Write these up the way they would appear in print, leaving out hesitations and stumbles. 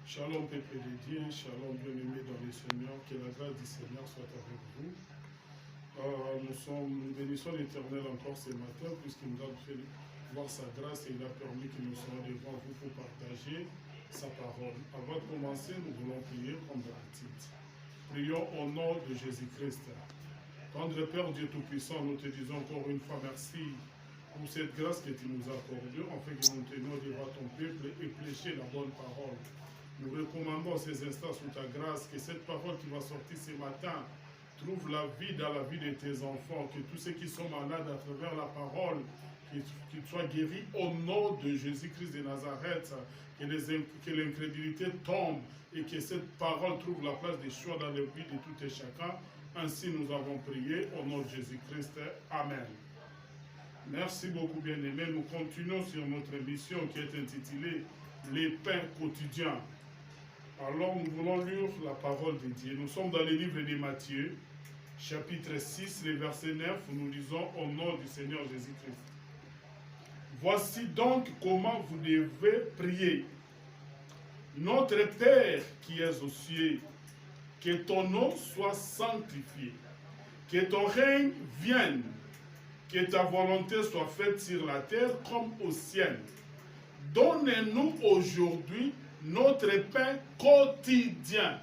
Shalom peuple de Dieu, shalom bien-aimés dans le Seigneur, que la grâce du Seigneur soit avec vous. Nous bénissons l'Éternel encore ce matin puisqu'il nous a fait voir sa grâce et il a permis que nous soyons devant vous pour partager sa parole. Avant de commencer, nous voulons prier comme d'habitude. Prions au nom de Jésus-Christ. Tendre Père Dieu Tout-Puissant, nous te disons encore une fois merci pour cette grâce que tu nous as accordée, afin que nous tenions devant ton peuple et prêcher la bonne parole. Nous recommandons ces instants sous ta grâce, que cette parole qui va sortir ce matin trouve la vie dans la vie de tes enfants, que tous ceux qui sont malades à travers la parole, qu'ils soient guéris au nom de Jésus-Christ de Nazareth, que l'incrédulité tombe et que cette parole trouve la place des choix dans la vie de tout et chacun. Ainsi nous avons prié au nom de Jésus-Christ. Amen. Merci beaucoup bien-aimés. Nous continuons sur notre mission qui est intitulée « Les pains quotidiens ». Alors nous voulons lire la parole de Dieu. Nous sommes dans le livre de Matthieu, chapitre 6, le verset 9, où nous lisons au nom du Seigneur Jésus-Christ. Voici donc comment vous devez prier. Notre Père qui es aux cieux, que ton nom soit sanctifié, que ton règne vienne, que ta volonté soit faite sur la terre comme au ciel. Donne-nous aujourd'hui notre pain quotidien.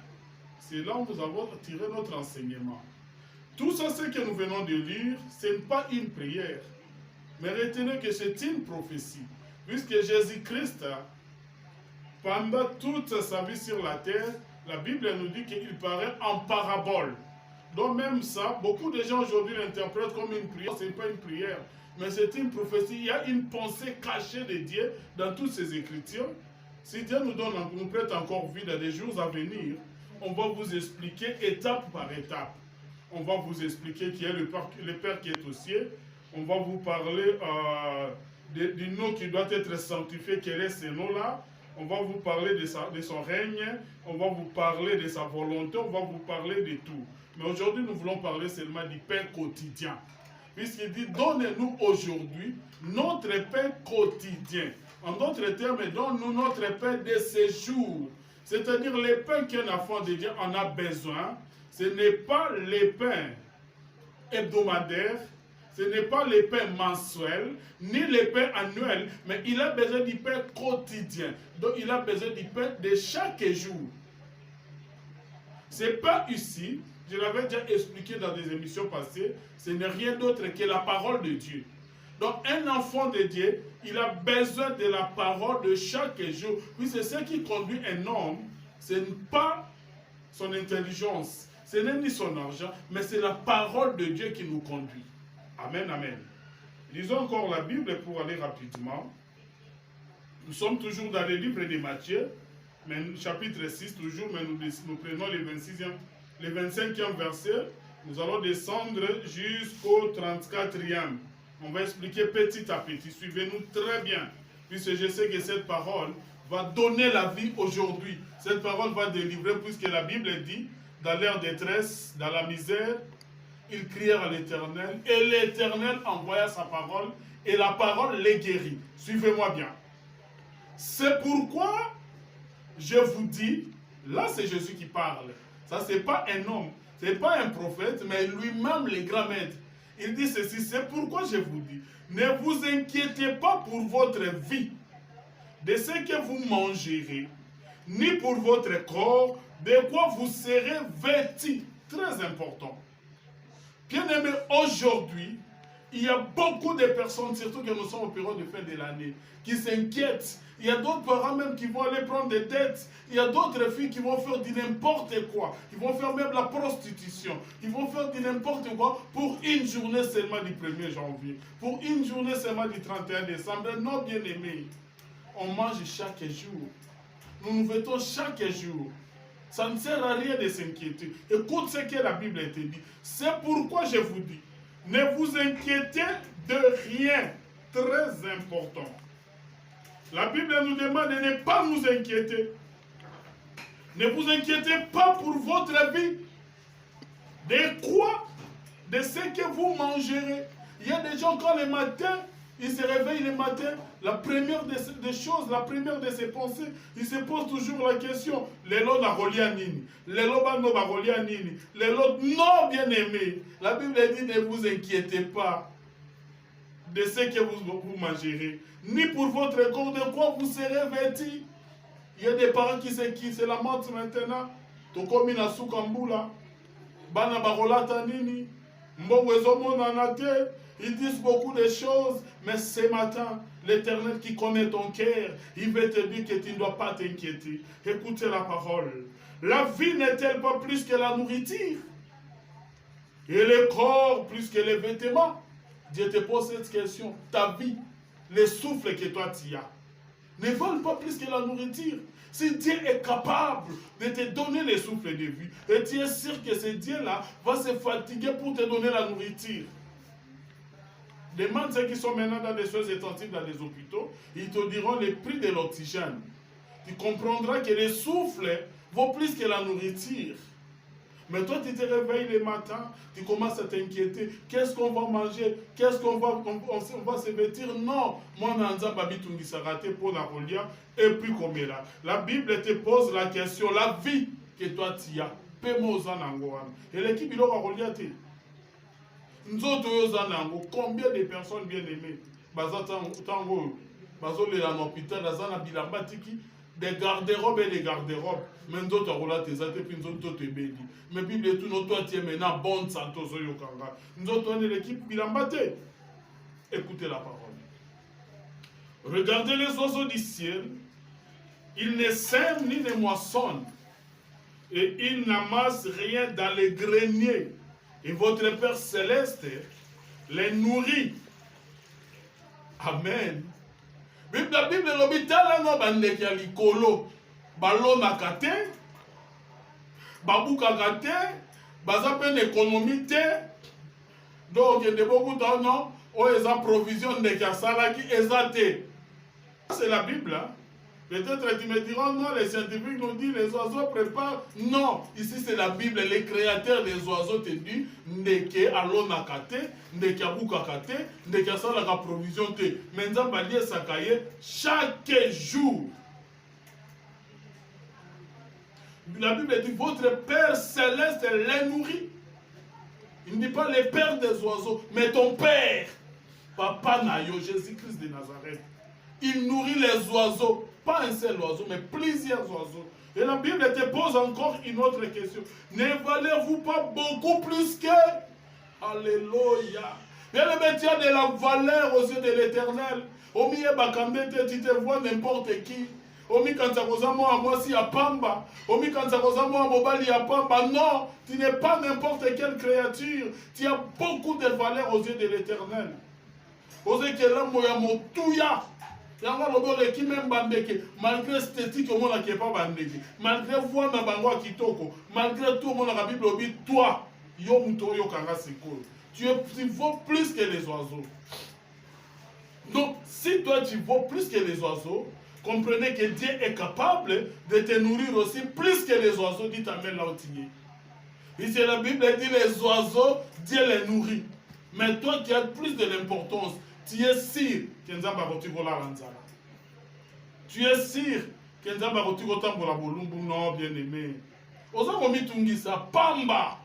C'est là où nous avons tiré notre enseignement. Tout ça, ce que nous venons de lire, ce n'est pas une prière. Mais retenez que c'est une prophétie. Puisque Jésus-Christ, pendant toute sa vie sur la terre, la Bible nous dit qu'il paraît en parabole. Donc même ça, beaucoup de gens aujourd'hui l'interprètent comme une prière. Ce n'est pas une prière, mais c'est une prophétie. Il y a une pensée cachée de Dieu dans toutes ces Écritures. Si Dieu nous prête encore vie dans les jours à venir, on va vous expliquer étape par étape. On va vous expliquer qui est le Père qui est au ciel. On va vous parler du nom qui doit être sanctifié, quel est ce nom-là. On va vous parler de son règne. On va vous parler de sa volonté. On va vous parler de tout. Mais aujourd'hui, nous voulons parler seulement du pain quotidien. Puisqu'il dit, donnez-nous aujourd'hui notre pain quotidien. En d'autres termes, donne-nous notre pain de ce jour. C'est-à-dire le pain qu'un enfant de Dieu en a besoin. Ce n'est pas le pain hebdomadaire, ce n'est pas le pain mensuel, ni le pain annuel, mais il a besoin du pain quotidien. Donc il a besoin du pain de chaque jour. Ce pain ici, je l'avais déjà expliqué dans des émissions passées, ce n'est rien d'autre que la parole de Dieu. Donc un enfant de Dieu, il a besoin de la parole de chaque jour. Puis c'est ce qui conduit un homme, ce n'est pas son intelligence, ce n'est ni son argent, mais c'est la parole de Dieu qui nous conduit. Amen, amen. Lisons encore la Bible pour aller rapidement. Nous sommes toujours dans le livre de Matthieu, chapitre 6 toujours, mais nous prenons le 25e verset. Nous allons descendre jusqu'au 34e. On va expliquer petit à petit. Suivez-nous très bien, puisque je sais que cette parole va donner la vie aujourd'hui. Cette parole va délivrer, puisque la Bible dit, dans leur détresse, dans la misère, ils crièrent à l'Éternel, et l'Éternel envoya sa parole, et la parole les guérit. Suivez-moi bien. C'est pourquoi je vous dis, là c'est Jésus qui parle. Ça c'est pas un homme, c'est pas un prophète, mais lui-même le grand maître. Il dit ceci, c'est pourquoi je vous dis, ne vous inquiétez pas pour votre vie, de ce que vous mangerez, ni pour votre corps, de quoi vous serez vêtis. Très important. Bien aimé, aujourd'hui, il y a beaucoup de personnes, surtout que nous sommes au période de fin de l'année, qui s'inquiètent. Il y a d'autres parents même qui vont aller prendre des têtes. Il y a d'autres filles qui vont faire du n'importe quoi. Ils vont faire même la prostitution. Ils vont faire du n'importe quoi pour une journée seulement du 1er janvier. Pour une journée seulement du 31 décembre. Non, bien aimé, on mange chaque jour. Nous nous vêtons chaque jour. Ça ne sert à rien de s'inquiéter. Écoute ce que la Bible te dit. C'est pourquoi je vous dis, ne vous inquiétez de rien. Très important. La Bible nous demande de ne pas nous inquiéter. Ne vous inquiétez pas pour votre vie. De quoi? De ce que vous mangerez. Il y a des gens quand le matin, Il se réveille le matin, la première des choses, la première de ses pensées, il se pose toujours la question, Lelo na rolia nini, Lelo bano ba rolia nini, Lelo non bien aimé. La Bible dit ne vous inquiétez pas de ce que vous mangerez, ni pour votre corps de quoi vous serez vêtis. Il y a des parents qui se lamentent maintenant, Tokomi na sukambula, bana ba rolata nini, mbongo ezomona na te. Ils disent beaucoup de choses, mais ce matin, l'Éternel qui connaît ton cœur, il veut te dire que tu ne dois pas t'inquiéter. Écoutez la parole. La vie n'est-elle pas plus que la nourriture? Et le corps plus que les vêtements? Dieu te pose cette question. Ta vie, les souffles que toi tu as, ne valent pas plus que la nourriture. Si Dieu est capable de te donner les souffles de vie, et tu es sûr que ce Dieu-là va se fatiguer pour te donner la nourriture. Demande ceux qui sont maintenant dans des soins intensifs dans les hôpitaux, ils te diront le prix de l'oxygène. Tu comprendras que les souffles vaut plus que la nourriture. Mais toi, tu te réveilles le matin, tu commences à t'inquiéter. Qu'est-ce qu'on va manger? Qu'est-ce qu'on va, on va se vêtir? Non. Moi, Babi s'est raté pour la rolia. Et puis, comme là, la Bible te pose la question, la vie que toi tu as. Et l'équipe, il aura rolia. Combien de personnes bien aimées des garde-robes et des garde-robes. Mais d'autres ont tes athées, puis d'autres te béni. Mais Bible tout nous toi tu es maintenant bonne santé au Yokanga. Nous autres on est l'équipe bilambate. Écoutez la parole. Regardez les oiseaux du ciel. Ils ne sèment ni ne moissonnent. Et ils n'amassent rien dans les greniers. Et votre Père Céleste les nourrit. Amen. La Bible est l'hôpital, non, bandeki ya likolo. Balona kate, babuka kate, bazapen économie te. Donc, il y a beaucoup de non, on les a provision de Kassala qui est. C'est la Bible, hein. Peut-être tu me diront, non, les scientifiques nous disent, les oiseaux préparent. Non, ici c'est la Bible, les créateurs des oiseaux te disent, Ndeke alona kate, Ndeke abuka kate, Ndeke asala la provision te. Maintenant, balie sakaye, chaque jour. La Bible dit, votre Père Céleste les nourrit. Il ne dit pas les pères des oiseaux, mais ton Père, Papa Nayo, Jésus-Christ de Nazareth. Il nourrit les oiseaux. Pas un seul oiseau, mais plusieurs oiseaux. Et la Bible te pose encore une autre question. Ne valez-vous pas beaucoup plus que... Alléluia. Bien le métier de la valeur aux yeux de l'Éternel. Omi bakambete, tu te vois n'importe qui. Omi kanzakoza moi si à Pamba. Omi kanzakoza moi mobali à Pamba. Non, tu n'es pas n'importe quelle créature. Tu as beaucoup de valeur aux yeux de l'Éternel. Osez que l'homme moya motouya. Malgré l'esthétique, on ne pas bandé. Malgré voix na bango kitoko, malgré tout, on a la Bible dit toi, tu vaux plus que les oiseaux. Donc, si toi tu vaux plus que les oiseaux, comprenez que Dieu est capable de te nourrir aussi plus que les oiseaux. Dites amen là où tu es. Ici, la Bible dit les oiseaux, Dieu les nourrit. Mais toi qui as plus de l'importance, tu es sûr que Nzamba va la lanzala. Tu es sûr que Nzamba va la bolumbu, non, bien aimé. Oza komi tungisa pamba.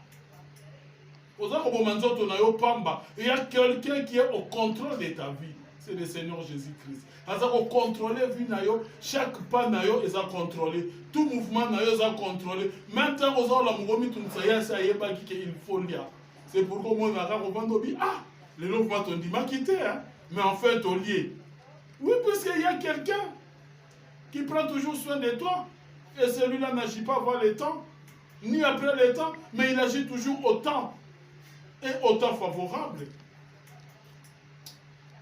Oza komi manzoto na yo pamba. Il y a quelqu'un qui est au contrôle de ta vie. C'est le Seigneur Jésus-Christ. Aza ko contrôler vie na yo, chaque pas na yo est contrôlé. Tout mouvement na yo est contrôlé. Maintenant oza la mugomi tungisa ya sa yeba ki il faut lire. C'est pourquoi moi na ka ko vandobi ah, le mouvement ton dit m'a quitté hein. Mais en fait, au lieu. Oui, puisqu'il y a quelqu'un qui prend toujours soin de toi. Et celui-là n'agit pas avant le temps, ni après le temps, mais il agit toujours au temps. Et au temps favorable.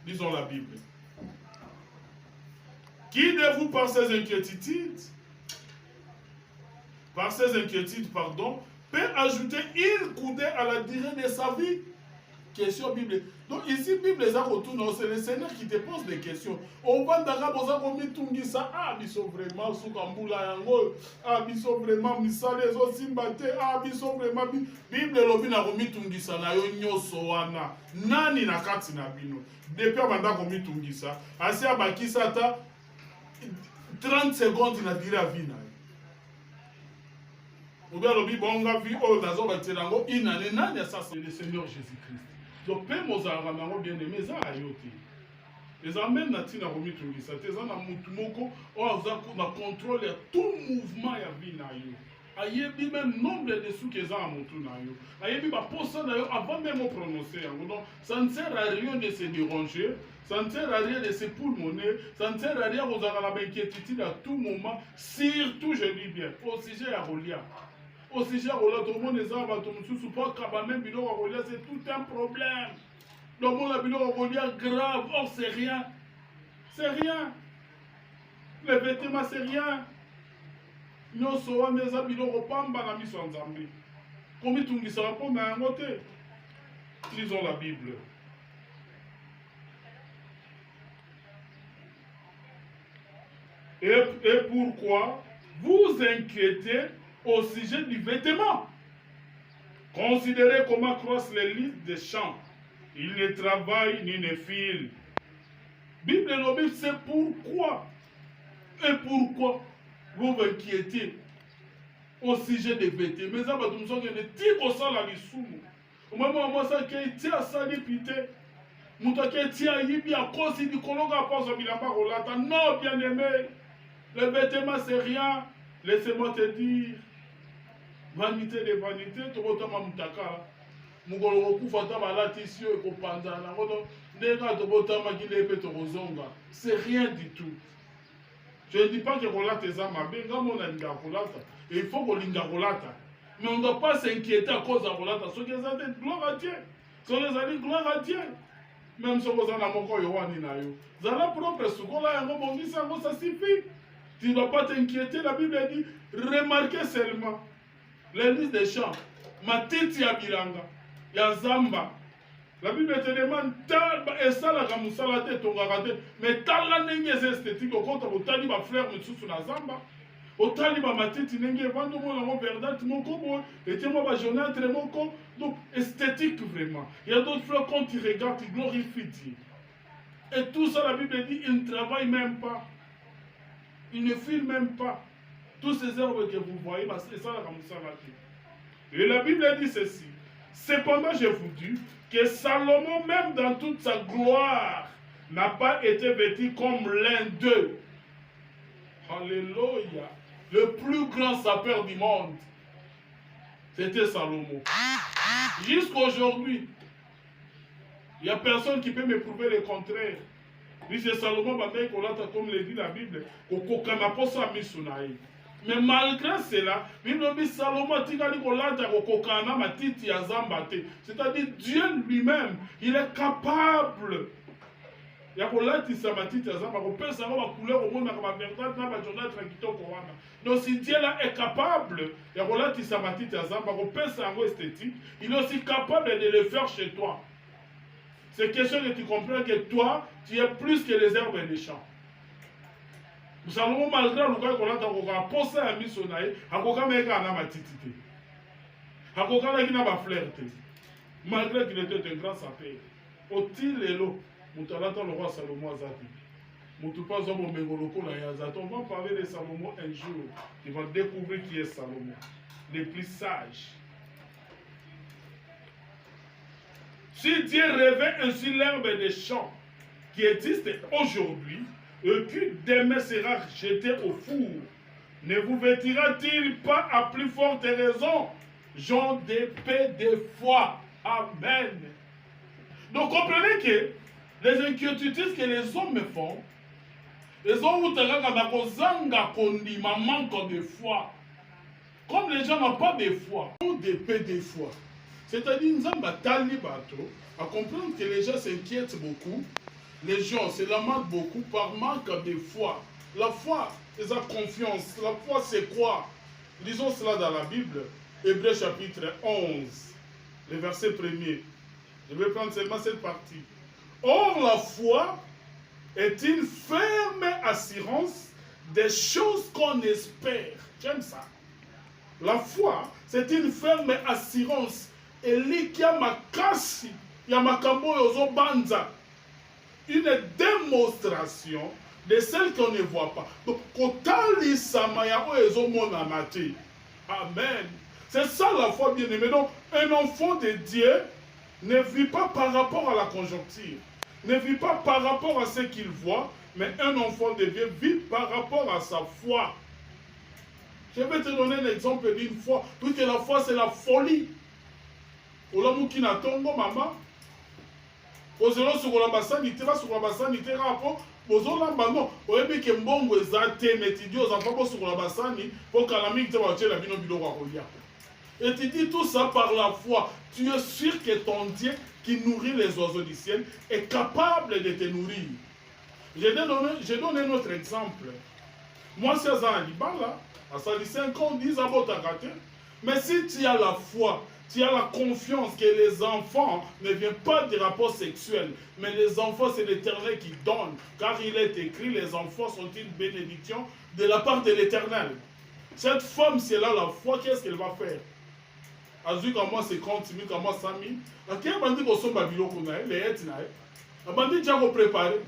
Lisons la Bible. Qui de vous, par ses inquiétudes, peut ajouter une coudée à la durée de sa vie? question Bible. Donc ici, Bible, c'est le Seigneur qui te pose des questions. On va d'accord, ça. Ah, ils sont vraiment sous Kambula Yango. Ah, ils sont vraiment misale, ils sont simbate. Ah, ils sont vraiment. Bible, l'obina komitungisa na yo nyoso wana. Nani na kati na bino. Depuis abanda komitungisa. Asi abakisa ta 30 secondes na dire à vie na. Ou bien l'obi bonga vie oh nazo batelango inane nani ça c'est le Seigneur Jésus-Christ. Donc, peu mozara nango bien aimé ça ayote. Les amènes na tina komitungi ça te na mutu moko o za na contrôle tout mouvement ya vie na yo. Ayebi même nombre de sous que za mutu na yo. Ayebi ba posa na yo avant même de prononcer yango. Donc, ça ne sert à rien de se déranger, ça ne sert à rien de se pulmoner, ça ne sert à rien aux la inquiétude à tout moment, surtout je dis bien au sujet à Rolia. Au sujet à Rolia, tout le monde est en train de même biloko à Rolia, c'est tout un problème. Le monde a biloko à Rolia grave, or c'est rien. C'est rien. Les vêtements c'est rien. Nous sommes des biloko pamba na miso nzambe. Comme tout ça répond à un côté. Lisons la Bible. Et pourquoi vous inquiétez au sujet du vêtement? Considérez comment croissent les lys des champs. Ils ne travaillent ni ne filent. Bible et Bible, c'est pourquoi. Et pourquoi vous vous inquiétez au sujet des vêtements? Mais ça va nous dire que tiko sala lisumu. Au moment où ça qui tia sali pité. Muto qui tia yibi à cause du kologa pense bilamba rolata. Non, bien aimé. Le vêtement c'est rien. Laissez-moi te dire. Vanité de vanité, tobotama mutaka. Mugolo kufata balati sio e kopanzana. Ngono ndeka tobotama kilepe tozonga. C'est rien du tout. Je ne dis pas que rolata ezama benga mona linga rolata. Et il faut que linga rolata. Mais on ne doit pas s'inquiéter à cause de rolata. Ce qui est ça, gloire à Dieu. Ce qui est gloire à Dieu. Même si vous avez moko yoani na yo. Zala propre sukola yango bongisa yango ça suffit. Tu ne dois pas t'inquiéter. La Bible dit remarquez seulement les lys des champs, matiti ya bilanga, ya zamba. La Bible te demande et ça la kamusala te tongaka te, mais tala nenge esthétique au compte otali ba fleur misusu na zamba. Otali ba matiti nenge vando mo na verdate moko bo et te mo ba jaunâtre moko. Donc esthétique vraiment. Il y a d'autres fleurs quand tu regardes, tu glorifies Dieu. Et tout ça la Bible dit ils ne travaillent même pas. Ils ne filent même pas. Tous ces herbes que vous voyez, c'est ça comme ça va dire. Et la Bible dit ceci. Cependant, je vous dis que Salomon, même dans toute sa gloire, n'a pas été vêtu comme l'un d'eux. Alléluia. Le plus grand sapeur du monde, c'était Salomon. Jusqu'à aujourd'hui, il n'y a personne qui peut me prouver le contraire. Lui, c'est Salomon, comme le dit la Bible, mais malgré cela, Salomon c'est-à-dire Dieu lui-même, il est capable. Donc si Dieu là est capable, il est aussi capable de le faire chez toi. C'est question que tu comprends que toi, tu es plus que les herbes et les champs. Salomon, malgré le cas qu'on a posé à Missonaï, à Kokameka n'a pas titité. À Kokameka n'a pas flirté. Malgré qu'il était un grand sapeur. Au-il et l'eau, Moutalata le roi Salomon Azati. Moutoupa Zobo Mengoloko la Yazat. On va parler de Salomon un jour. Tu vas découvrir qui est Salomon. Le plus sage. Si Dieu revêt ainsi l'herbe des champs qui existe aujourd'hui, et qui demain sera jeté au four, ne vous vêtira-t-il pas à plus forte raison, gens d'épée de foi? Amen. Donc comprenez que les inquiétudes que les hommes me font, les hommes manquent de foi. Comme les gens n'ont pas de foi, d'épée de foi. C'est-à-dire, nous avons à comprendre que les gens s'inquiètent beaucoup. Les gens se lamentent beaucoup par manque de foi. La foi, c'est la confiance. La foi, c'est quoi? Lisons cela dans la Bible. Hébreux chapitre 11, le verset 1er. Je vais prendre seulement cette partie. Or, la foi est une ferme assurance des choses qu'on espère. J'aime ça. La foi, c'est une ferme assurance. Elikia makasi ya makambo yozo banza. Une démonstration de celle qu'on ne voit pas. Donc, kotali samaya oezo monamate. Amen. C'est ça la foi bien-aimée. Donc, un enfant de Dieu ne vit pas par rapport à la conjoncture, ne vit pas par rapport à ce qu'il voit, mais un enfant de Dieu vit par rapport à sa foi. Je vais te donner un exemple d'une foi. Puisque la foi, c'est la folie. Olamuki na tongo, maman. Ozelo sukola basani, tera sukola basani, tera apo. Bozola bano, oyebi ke mbongo ezate, mais tu dis aux enfants, bo sukola basani, pour kalamik te wache la bino bilo wakolia. Et tu dis tout ça par la foi. Tu es sûr que ton Dieu qui nourrit les oiseaux du ciel est capable de te nourrir. Je donne un autre exemple. Moi, c'est un Libala. À ça, 5 ans, 10 ans, mais si tu as la foi, tu as la confiance que les enfants ne viennent pas des rapports sexuels, mais les enfants, c'est l'Éternel qui donne. Car il est écrit, les enfants sont une bénédiction de la part de l'Éternel. Cette femme, si elle a la foi, qu'est-ce qu'elle va faire? Azui comme moi 50 000, comme moi 100 000. À quel moment on s'en va biloko na les êtes na? Abandi déjà préparé.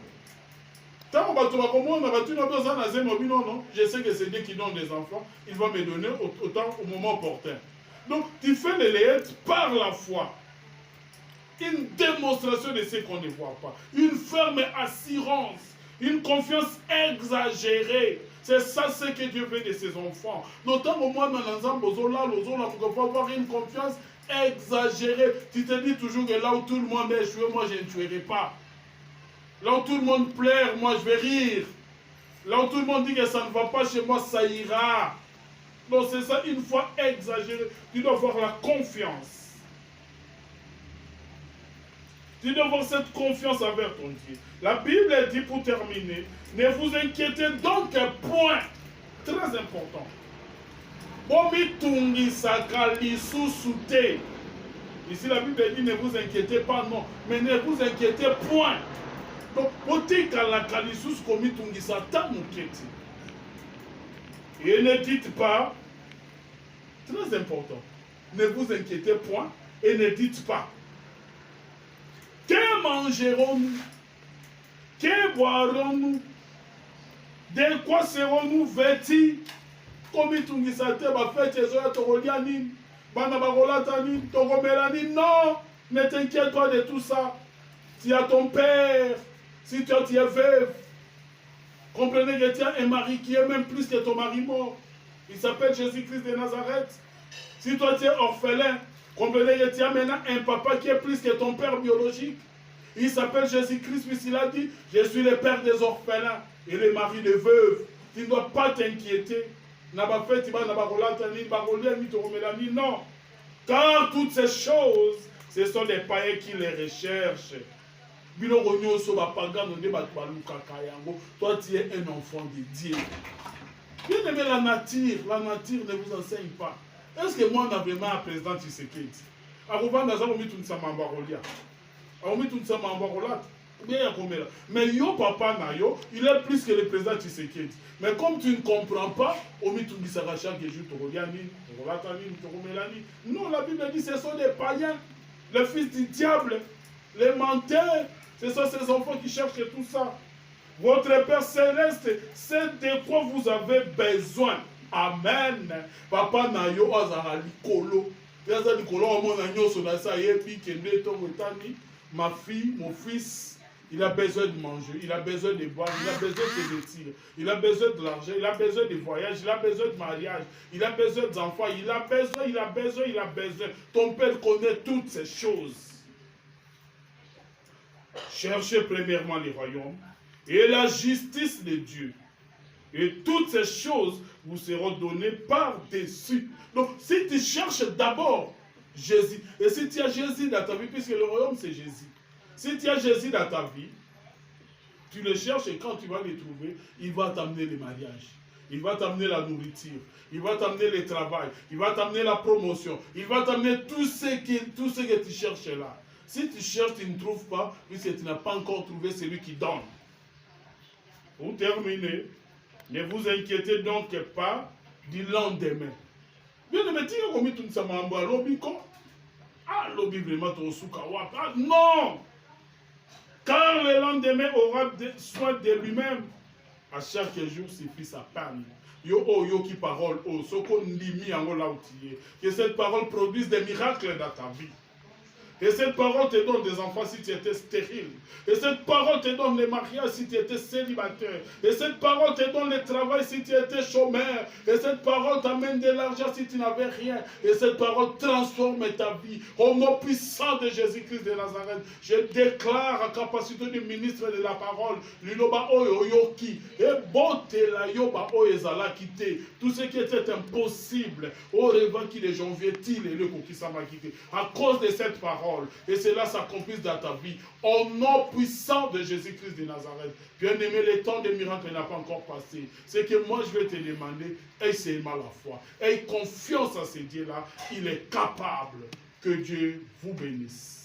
Tant qu'on va comment on va tout besoin na zemo bino non. Je sais que c'est Dieu qui donne des enfants. Il va me donner autant au moment opportun. Donc tu fais les lettres par la foi. Une démonstration de ce qu'on ne voit pas. Une ferme assurance. Une confiance exagérée. C'est ça ce que Dieu veut de ses enfants. Notamment au moins dans l'ensemble, il faut avoir une confiance exagérée. Tu te dis toujours que là où tout le monde est échoué, moi je ne tuerai pas. Là où tout le monde pleure, moi je vais rire. Là où tout le monde dit que ça ne va pas chez moi, ça ira. Donc c'est ça, une fois exagéré. Tu dois avoir la confiance. Tu dois avoir cette confiance envers ton Dieu. La Bible dit pour terminer, ne vous inquiétez donc point. Très important. Ici la Bible dit ne vous inquiétez pas, non. Mais ne vous inquiétez point. Donc, et ne dites pas, très important, ne vous inquiétez point et ne dites pas. Que mangerons-nous? Que boirons-nous? De quoi serons-nous vêtis? Comme il s'attend à faire tes oeufs, Torolianine, Banabarolatani, Toromelani. Non, ne t'inquiète pas de tout ça. Si à ton père, si toi tu es veuve, comprenez que tu as un mari qui est même plus que ton mari mort. Il s'appelle Jésus-Christ de Nazareth. Si toi tu es orphelin, comprenez que tu as maintenant un papa qui est plus que ton père biologique. Il s'appelle Jésus-Christ, puisqu'il a dit, je suis le père des orphelins et le mari des veuves. Tu ne dois pas t'inquiéter. Non. Car toutes ces choses, ce sont des païens qui les recherchent. Toi, tu es un enfant de Dieu. Bien aimé, la nature ne vous enseigne pas. Est-ce que moi, on a vraiment un président Tshisekedi? Mais yo papa na yo, il est plus que le président Tshisekedi. Mais comme tu ne comprends pas, non, la Bible dit que ce sont des païens, les fils du diable, les menteurs, ce sont ces enfants qui cherchent tout ça. Votre Père Céleste, c'est de quoi vous avez besoin. Amen. Papa na yo azara likolo. Yaza likolo omona nyoso na sa yebi kende to wetani. Ma fille, mon fils, il a besoin de manger, il a besoin de boire, il a besoin de se vêtir, il a besoin de l'argent, il a besoin de voyage, il a besoin de mariage, il a besoin d'enfants, il a besoin. Ton Père connaît toutes ces choses. Cherchez premièrement les royaumes et la justice de Dieu. Et toutes ces choses vous seront données par-dessus. Donc, si tu cherches d'abord Jésus, et si tu as Jésus dans ta vie, puisque le royaume c'est Jésus, si tu as Jésus dans ta vie, tu le cherches et quand tu vas le trouver, il va t'amener le mariage, il va t'amener la nourriture, il va t'amener le travail, il va t'amener la promotion, il va t'amener tout ce que tu cherches là. Si tu cherches, tu ne trouves pas, puisque tu n'as pas encore trouvé celui qui donne. Pour terminer, ne vous inquiétez donc pas du lendemain. Bien aimé, tu as commis tout ça, mambo, lobby quoi? Ah, lobby vraiment ton soukawa. Ah, non! Car le lendemain aura soin de lui-même. À chaque jour suffit sa panne. Yo oh yo qui parole oh soko ndimi yango là où tu es. Que cette parole produise des miracles dans ta vie. Et cette parole te donne des enfants si tu étais stérile. Et cette parole te donne les mariages si tu étais célibataire. Et cette parole te donne le travail si tu étais chômeur. Et cette parole t'amène de l'argent si tu n'avais rien. Et cette parole transforme ta vie. Au nom puissant de Jésus-Christ de Nazareth, je déclare en capacité du ministre de la parole, Liloba Oyo Yoki, et Bote la Yoba Oyezala quitté. Tout ce qui était impossible, au revant qui les janvier, et le Kokisama quitté. À cause de cette parole. Et cela s'accomplisse dans ta vie. Au nom puissant de Jésus-Christ de Nazareth. Bien-aimé, le temps des miracles n'a pas encore passé. Ce que moi je vais te demander, aie seulement la foi. Aie confiance à ce Dieu-là. Il est capable. Que Dieu vous bénisse.